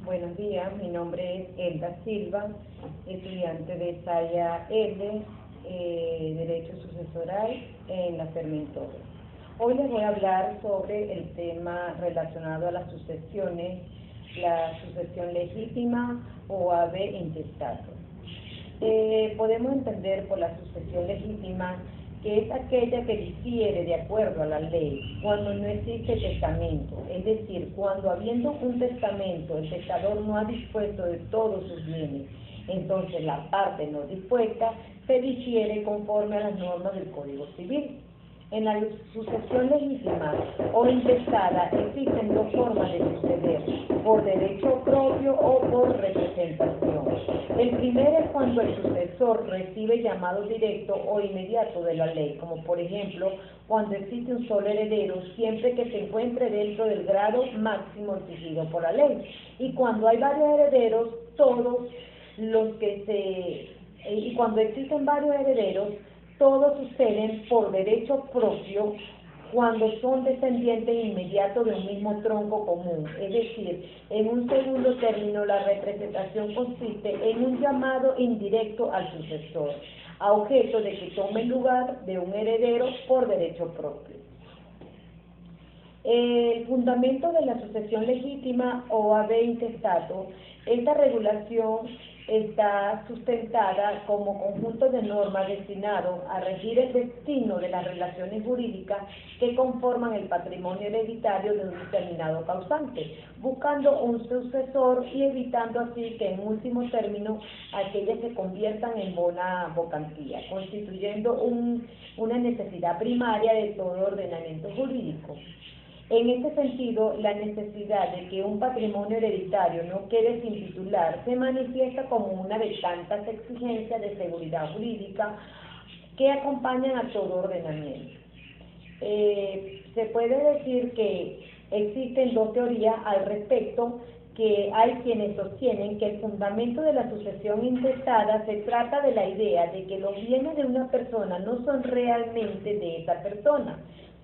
Buenos días, mi nombre es Elda Silva, estudiante de Saya L, Derecho Sucesoral en la Fermentor. Hoy les voy a hablar sobre el tema relacionado a las sucesiones, la sucesión legítima o ave intestato. Podemos entender por la sucesión legítima que es aquella que difiere de acuerdo a la ley cuando no existe testamento, es decir, cuando habiendo un testamento el testador no ha dispuesto de todos sus bienes, entonces la parte no dispuesta se difiere conforme a las normas del Código Civil. En la sucesión legítima o intestada existen dos formas de suceder, por derecho propio o por representación. El primero es cuando el sucesor recibe llamado directo o inmediato de la ley, como por ejemplo cuando existe un solo heredero siempre que se encuentre dentro del grado máximo exigido por la ley, y cuando hay varios herederos, y cuando existen varios herederos, todos suceden por derecho propio cuando son descendientes inmediatos de un mismo tronco común. Es decir, en un segundo término, la representación consiste en un llamado indirecto al sucesor, a objeto de que tome el lugar de un heredero por derecho propio. El fundamento de la sucesión legítima o ave intestato, esta regulación está sustentada como conjunto de normas destinado a regir el destino de las relaciones jurídicas que conforman el patrimonio hereditario de un determinado causante, buscando un sucesor y evitando así que en último término aquellas se conviertan en bona vacantía, constituyendo una necesidad primaria de todo ordenamiento jurídico. En este sentido, la necesidad de que un patrimonio hereditario no quede sin titular se manifiesta como una de tantas exigencias de seguridad jurídica que acompañan a todo ordenamiento. Se puede decir que existen dos teorías al respecto, que hay quienes sostienen que el fundamento de la sucesión intestada se trata de la idea de que los bienes de una persona no son realmente de esa persona,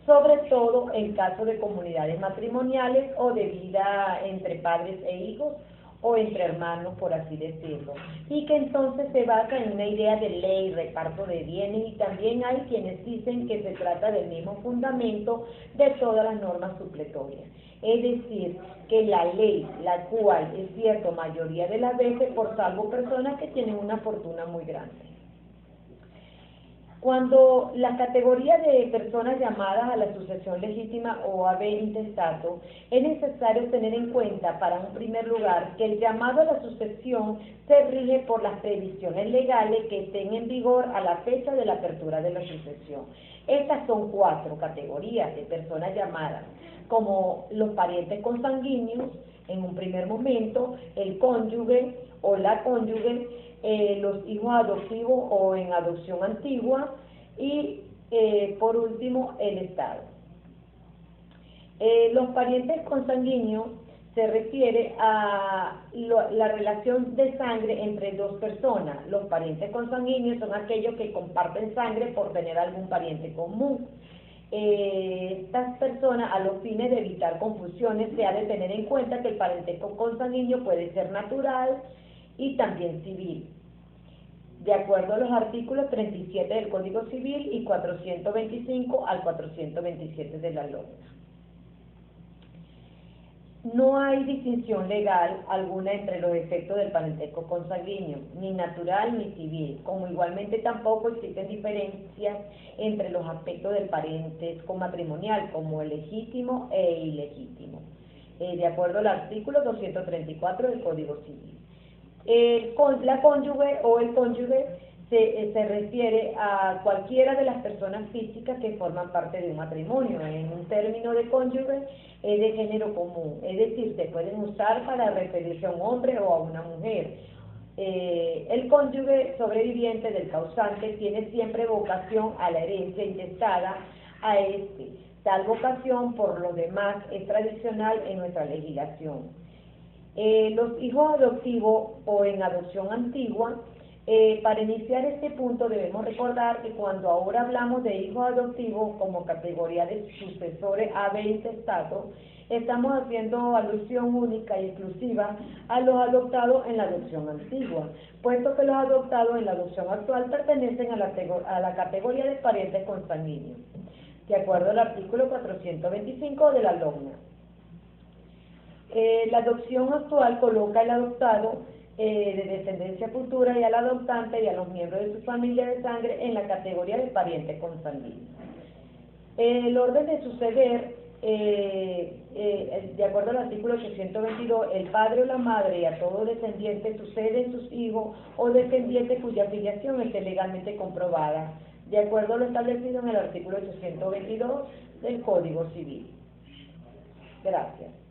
sobre todo en caso de comunidades matrimoniales o de vida entre padres e hijos o entre hermanos, por así decirlo, y que entonces se basa en una idea de ley, reparto de bienes, y también hay quienes dicen que se trata del mismo fundamento de todas las normas supletorias, es decir, que la ley, la cual es cierto mayoría de las veces por salvo personas que tienen una fortuna muy grande. Cuando la categoría de personas llamadas a la sucesión legítima o ave intestato, es necesario tener en cuenta, para un primer lugar, que el llamado a la sucesión se rige por las previsiones legales que estén en vigor a la fecha de la apertura de la sucesión. Estas son cuatro categorías de personas llamadas, como los parientes consanguíneos, en un primer momento, el cónyuge o la cónyuge, los hijos adoptivos o en adopción antigua, y por último el Estado. Los parientes consanguíneos se refiere a la relación de sangre entre dos personas. Los parientes consanguíneos son aquellos que comparten sangre por tener algún pariente común. Estas personas, a los fines de evitar confusiones, se ha de tener en cuenta que el parentesco consanguíneo puede ser natural y también civil, de acuerdo a los artículos 37 del Código Civil y 425 al 427 de la LOM. No hay distinción legal alguna entre los efectos del parentesco consanguíneo, ni natural ni civil, como igualmente tampoco existen diferencias entre los aspectos del parentesco matrimonial, como el legítimo e ilegítimo, de acuerdo al artículo 234 del Código Civil. La cónyuge o el cónyuge se refiere a cualquiera de las personas físicas que forman parte de un matrimonio. En un término de cónyuge es de género común, es decir, se pueden usar para referirse a un hombre o a una mujer. El cónyuge sobreviviente del causante tiene siempre vocación a la herencia intestada a este. Tal vocación, por lo demás, es tradicional en nuestra legislación. Los hijos adoptivos o en adopción antigua Para iniciar este punto debemos recordar que cuando ahora hablamos de hijos adoptivos como categoría de sucesores a B intestato, estamos haciendo alusión única y exclusiva a los adoptados en la adopción antigua, puesto que los adoptados en la adopción actual pertenecen a la categoría de parientes consanguíneos, de acuerdo al artículo 425 de la LOGNA. La adopción actual coloca al adoptado de descendencia futura y al adoptante y a los miembros de su familia de sangre en la categoría de pariente consanguíneo. El orden de suceder, de acuerdo al artículo 822, el padre o la madre y a todo descendiente suceden sus hijos o descendientes cuya filiación esté legalmente comprobada, de acuerdo a lo establecido en el artículo 822 del Código Civil. Gracias.